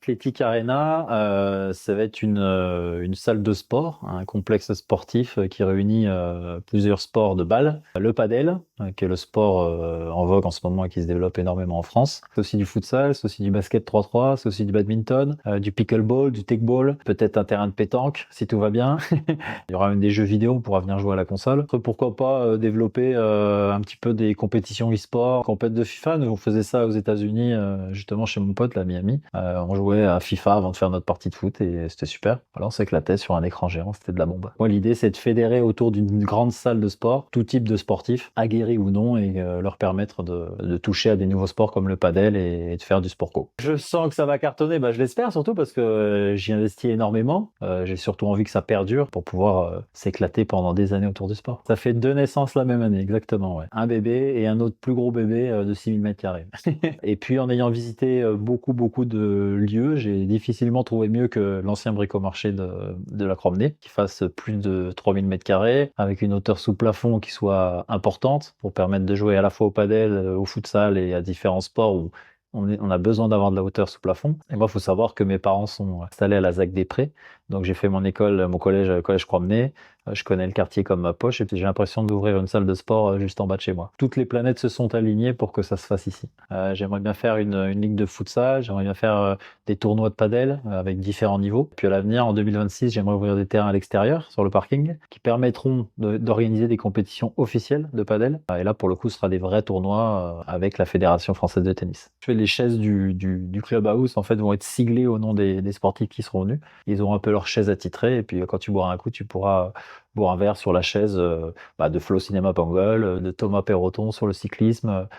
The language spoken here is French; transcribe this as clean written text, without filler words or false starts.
Athletic Arena, ça va être une salle de sport, un complexe sportif qui réunit plusieurs sports de balle. Le padel, qui est le sport en vogue en ce moment et qui se développe énormément en France. C'est aussi du futsal, c'est aussi du basket 3-3, c'est aussi du badminton, du pickleball, du techball, peut-être un terrain de pétanque si tout va bien. Il y aura même des jeux vidéo, on pourra venir jouer à la console. Après, pourquoi pas développer un petit peu des compétitions e-sport, compète de FIFA. Nous, on faisait ça aux États-Unis, justement chez mon pote, là, à Miami. On jouait à FIFA avant de faire notre partie de foot et c'était super. Alors, on s'éclatait sur un écran géant, c'était de la bombe. Moi, l'idée, c'est de fédérer autour d'une grande salle de sport tout type de sportifs, aguerris ou non, et leur permettre de toucher à des nouveaux sports comme le padel et de faire du sport co. Je sens que ça va cartonner, bah, je l'espère surtout parce que j'y investis énormément. J'ai surtout envie que ça perdure pour pouvoir s'éclater pendant des années autour du sport. Ça fait 2 naissances la même année, exactement, ouais. Un bébé et un autre plus gros bébé de 6000 mètres carrés. Et puis en ayant visité beaucoup de lieux, j'ai difficilement trouvé mieux que l'ancien bricomarché de la Cromenée, qui fasse plus de 3000 mètres carrés, avec une hauteur sous plafond qui soit importante pour permettre de jouer à la fois au padel, au futsal et à différents sports où on a besoin d'avoir de la hauteur sous plafond. Et moi, il faut savoir que mes parents sont installés à la ZAC des Prés. Donc, j'ai fait mon école, mon collège, collège Cromenay. Je connais le quartier comme ma poche et puis j'ai l'impression d'ouvrir une salle de sport juste en bas de chez moi. Toutes les planètes se sont alignées pour que ça se fasse ici. J'aimerais bien faire une ligue de futsal, j'aimerais bien faire des tournois de padel avec différents niveaux. Puis à l'avenir, en 2026, j'aimerais ouvrir des terrains à l'extérieur, sur le parking, qui permettront d'organiser des compétitions officielles de padel. Et là, pour le coup, ce sera des vrais tournois avec la Fédération française de tennis. Les chaises du clubhouse, en fait, vont être siglées au nom des sportifs qui seront venus. Ils auront un peu leur chaise attitrée et puis quand tu boiras un coup, tu pourras boire un verre sur la chaise de Flo Cinéma Pangol, de Thomas Perroton sur le cyclisme,